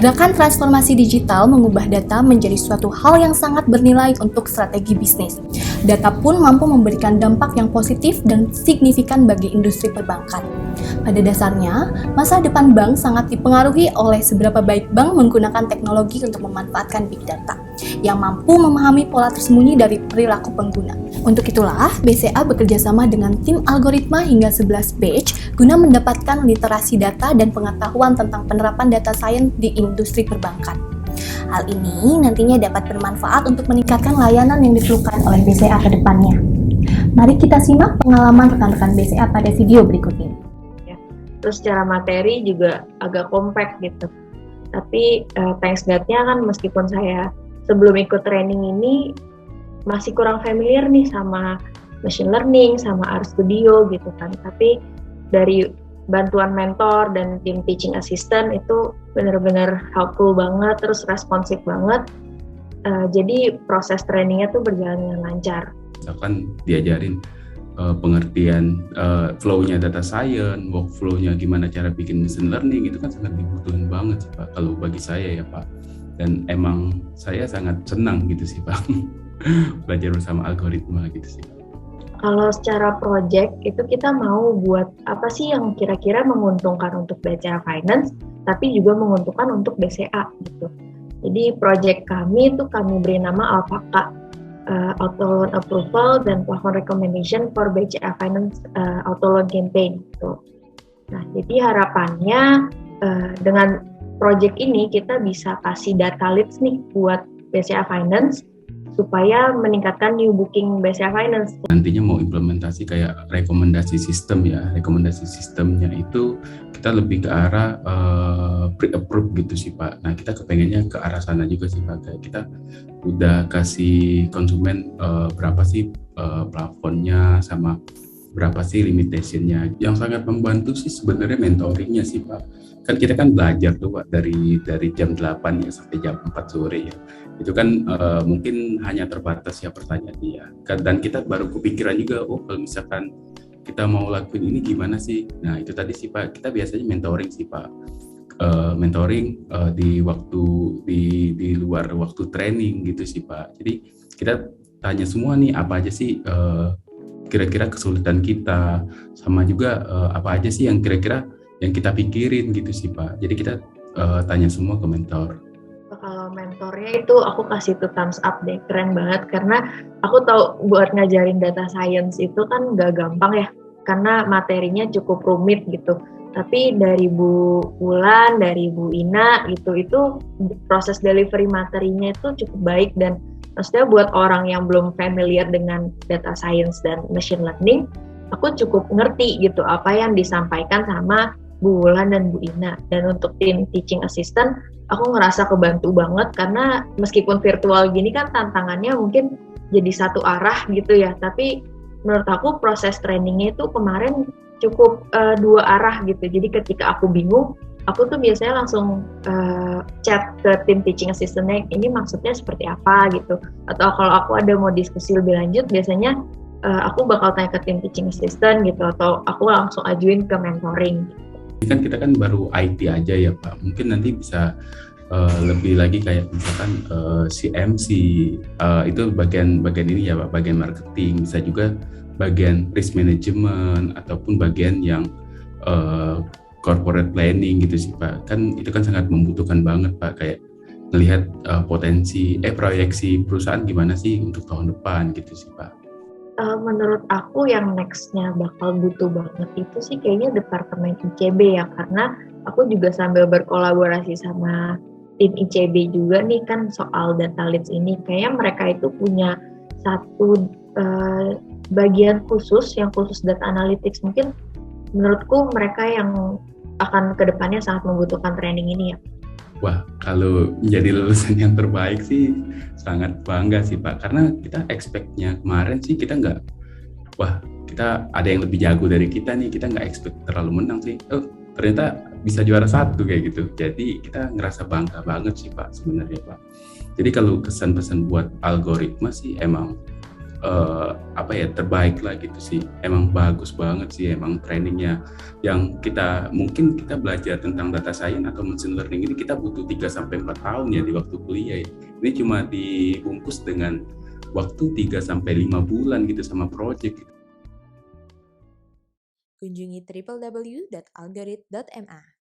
Gerakan transformasi digital mengubah data menjadi suatu hal yang sangat bernilai untuk strategi bisnis. Data pun mampu memberikan dampak yang positif dan signifikan bagi industri perbankan. Pada dasarnya, masa depan bank sangat dipengaruhi oleh seberapa baik bank menggunakan teknologi untuk memanfaatkan big data, yang mampu memahami pola tersembunyi dari perilaku pengguna. Untuk itulah, BCA bekerjasama dengan tim algoritma hingga 11 batch guna mendapatkan literasi data dan pengetahuan tentang penerapan data science di industri perbankan. Hal ini nantinya dapat bermanfaat untuk meningkatkan layanan yang diperlukan oleh BCA ke depannya. Mari kita simak pengalaman rekan-rekan BCA pada video berikut ini. Terus secara materi juga agak compact gitu. Tapi thanks God-nya kan meskipun saya sebelum ikut training ini masih kurang familiar nih sama machine learning, sama RStudio gitu kan. Tapi dari bantuan mentor dan tim teaching assistant itu benar-benar helpful banget, terus responsif banget. Jadi proses trainingnya tuh berjalan dengan lancar. Misalkan diajarin pengertian flow-nya data science, workflow-nya gimana cara bikin machine learning, itu kan sangat dibutuhin banget sih Pak, kalau bagi saya ya Pak. Dan emang saya sangat senang gitu sih Pak, belajar bersama algoritma gitu sih. Kalau secara project itu kita mau buat apa sih yang kira-kira menguntungkan untuk BCA Finance, tapi juga menguntungkan untuk BCA gitu. Jadi project kami itu kami beri nama Alpaka, Auto Loan Approval dan Plafon Recommendation for BCA Finance Auto Loan Campaign gitu. Nah, jadi harapannya dengan project ini kita bisa kasih data leads nih buat BCA Finance supaya meningkatkan new booking BCA Finance. Nantinya mau implementasi kayak rekomendasi sistem ya. Rekomendasi sistemnya itu kita lebih ke arah pre-approve gitu sih Pak. Nah kita kepengennya ke arah sana juga sih Pak. Kayak kita udah kasih konsumen berapa sih plafonnya sama berapa sih limitationnya. Yang sangat membantu sih sebenarnya mentoringnya sih Pak. Kan kita kan belajar tuh Pak dari jam 8 ya sampai jam 4 sore ya. Itu kan mungkin hanya terbatas ya pertanyaannya ya. Dan kita baru kepikiran juga, kalau misalkan kita mau lakuin ini gimana sih? Nah itu tadi sih Pak, kita biasanya mentoring sih Pak. Mentoring di waktu di luar waktu training gitu sih Pak. Jadi kita tanya semua nih apa aja sih kira-kira kesulitan kita, sama juga apa aja sih yang kira-kira yang kita pikirin gitu sih Pak. Jadi kita tanya semua ke mentor. Kalau mentornya itu aku kasih tuh thumbs up deh, keren banget karena aku tahu buat ngajarin data science itu kan gak gampang ya, karena materinya cukup rumit gitu. Tapi dari Bu Wulan, dari Bu Ina itu proses delivery materinya itu cukup baik, dan maksudnya buat orang yang belum familiar dengan data science dan machine learning, aku cukup ngerti gitu apa yang disampaikan sama Bu Wulan dan Bu Ina. Dan untuk tim teaching assistant, aku ngerasa kebantu banget karena meskipun virtual gini kan tantangannya mungkin jadi satu arah gitu ya, tapi menurut aku proses trainingnya itu kemarin cukup dua arah gitu. Jadi ketika aku bingung, aku tuh biasanya langsung chat ke tim teaching assistant-nya, ini maksudnya seperti apa gitu. Atau kalau aku ada mau diskusi lebih lanjut, biasanya aku bakal tanya ke tim teaching assistant gitu, atau aku langsung ajuin ke mentoring. Ini kan kita kan baru IT aja ya Pak, mungkin nanti bisa lebih lagi kayak misalkan CMC itu bagian ini ya Pak, bagian marketing, bisa juga bagian risk management ataupun bagian yang corporate planning gitu sih Pak. Kan itu kan sangat membutuhkan banget Pak, kayak melihat potensi proyeksi perusahaan gimana sih untuk tahun depan gitu sih Pak. Menurut aku yang next-nya bakal butuh banget itu sih kayaknya Departemen ICB ya, karena aku juga sambil berkolaborasi sama tim ICB juga nih kan soal data leads ini. Kayaknya mereka itu punya satu bagian khusus yang khusus data analytics. Mungkin menurutku mereka yang akan kedepannya sangat membutuhkan training ini ya. Wah, kalau menjadi lulusan yang terbaik sih sangat bangga sih Pak, karena kita expect-nya kemarin sih kita kita ada yang lebih jago dari kita nih, kita nggak expect terlalu menang sih. Ternyata bisa juara 1 kayak gitu. Jadi kita ngerasa bangga banget sih Pak sebenarnya Pak. Jadi kalau kesan-pesan buat algoritma sih emang terbaik lah gitu sih. Emang bagus banget sih emang trainingnya. Yang mungkin kita belajar tentang data science atau machine learning ini kita butuh 3-4 tahun ya di waktu kuliah ya. Ini cuma dibungkus dengan waktu 3-5 bulan gitu sama project gitu. Kunjungi www.algorit.ma